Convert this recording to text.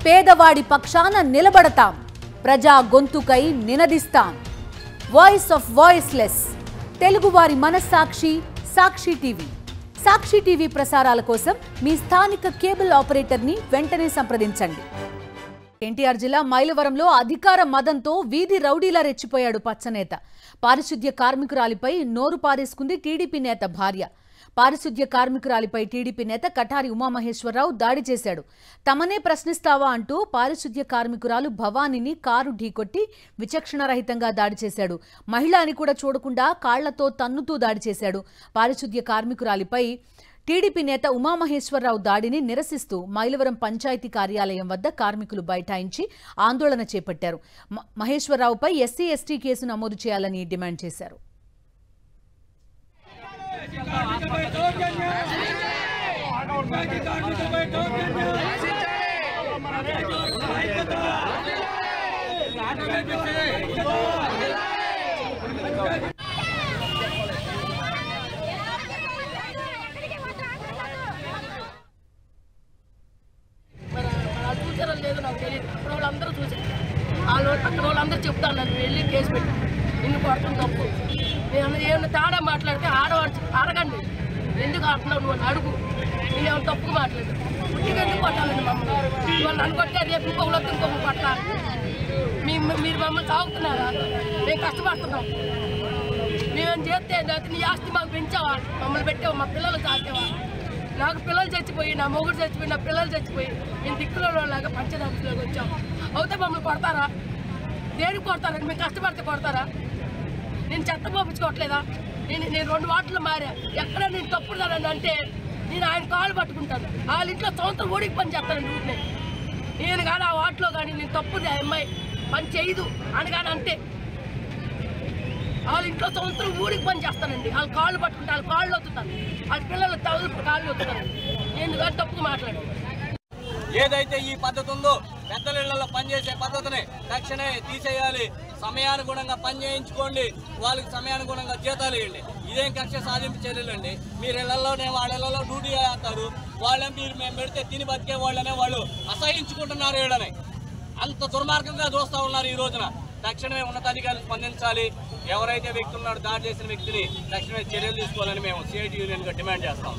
పేదవాడి పక్షాన నిలబడతాం, ప్రజా గొంతుకై నినదిస్తాం. వాయిస్ ఆఫ్ వాయిస్లెస్, తెలుగువారి మనస్సాక్షి సాక్షి టీవీ. సాక్షి టీవీ ప్రసారాల కోసం మీ స్థానిక కేబుల్ ఆపరేటర్ని వెంటనే సంప్రదించండి. ఎన్టీఆర్ జిల్లా మైలవరంలో అధికార మదంతో వీధి రౌడీలా రెచ్చిపోయాడు పచ్చనేత. పారిశుద్ధ్య కార్మికురాలిపై నోరు పారేసుకుంది టీడీపీ నేత భార్య. పారిశుద్ధ్య కార్మికురాలిపై టీడీపీ నేత కఠారి ఉమామహేశ్వరరావు దాడి చేశాడు. తమనే ప్రశ్నిస్తావా అంటూ పారిశుద్ధ్య కార్మికురాలు భవానీని కారు ఢీకొట్టి విచక్షణరహితంగా దాడి చేశాడు. మహిళ అని కూడా చూడకుండా కాళ్లతో తన్నుతూ దాడి చేశాడు. పారిశుద్ధ్య కార్మికురాలిపై టీడీపీ నేత ఉమామహేశ్వరరావు దాడిని నిరసిస్తూ మైలవరం పంచాయతీ కార్యాలయం వద్ద కార్మికులు బైఠాయించి ఆందోళన చేపట్టారు. మహేశ్వరరావుపై ఎస్సీ ఎస్టీ కేసు నమోదు చేయాలని డిమాండ్ చేశారు. లేదు నాకు తెలియదు. ఇప్పుడు వాళ్ళందరూ చూసారు, అక్కడ వాళ్ళందరూ చెప్తాను నన్ను వెళ్ళి కేసు పెట్టి నిన్ను కొడుతుంది తప్పు. నేను ఏమన్నా తేడా మాట్లాడితే అడగండి, ఎందుకు ఆడుతున్నావు నువ్వు అని అడుగు. నేను ఏమైనా తప్పుగా మాట్లాడు, పుట్టిగా ఎందుకు కొట్టాలండి మమ్మల్ని? ఇవాళ నన్ను కొట్టే రేపు ఇంకొకరు వస్తే ఇంకొకరు కొట్టాలి. మీరు మమ్మల్ని తాగుతున్నారా? మేము కష్టపడుతున్నాం. మేమేం చేస్తే నీ ఆస్తి మాకు పెంచావా? మమ్మల్ని పెట్టావా? మా పిల్లలు తాకేవా? నాకు పిల్లలు చచ్చిపోయి, నా మొగుడు చచ్చిపోయి, నా పిల్లలు చచ్చిపోయి నేను దిక్కులలాగా పంచదాంలోకి వచ్చాం. అవుతే మమ్మల్ని కొడతారా? దేనికి కొడతారండి? మేము కష్టపడితే కొడతారా? నేను చెత్త పోపించుకోవట్లేదా? నేను 2 వాటిలో మారా. ఎక్కడ నేను తప్పుడుదానని అంటే నేను ఆయన కాలు పట్టుకుంటాను. వాళ్ళ ఇంట్లో సంవత్సరం ఊడికి పని చేస్తానండి ఊరినే. నేను కానీ ఆ వాటిలో కానీ నేను తప్పుది ఆ అమ్మాయి పని చేయదు అని కానీ అంటే వాళ్ళ ఇంట్లో సంవత్సరం ఊరికి పని చేస్తానండి. వాళ్ళ కాళ్ళు పట్టుకుంటే వాళ్ళ కాళ్ళు వద్దుతాను, వాళ్ళ పిల్లలు కాళ్ళు వద్దుతాను. నేను కానీ తప్పుగా మాట్లాడు. ఏదైతే ఈ పద్ధతి ఉందో పెద్దల ఇళ్లలో పనిచేసే పద్ధతిని తక్షణమే తీసేయాలి. సమయానుగుణంగా పని చేయించుకోండి, వాళ్ళకి సమయానుగుణంగా జీతాలు ఇవ్వండి. ఇదేం కక్ష సాధింపు చర్యలండి? మీరు ఇళ్లలోనే వాళ్ళ ఇళ్లలో డ్యూటీ చేస్తారు, వాళ్ళని మీరు మేము పెడితే తిని బతికే వాళ్ళనే వాళ్ళు అసహించుకుంటున్నారు. వీళ్ళని అంత దుర్మార్గంగా చూస్తూ ఉన్నారు ఈ రోజున. తక్షణమే ఉన్నతాధికారులు స్పందించాలి. ఎవరైతే వ్యక్తి ఉన్నాడో దాడి చేసిన వ్యక్తిని తక్షణమే చర్యలు తీసుకోవాలని మేము సిఐటి యూనియన్గా డిమాండ్ చేస్తాం.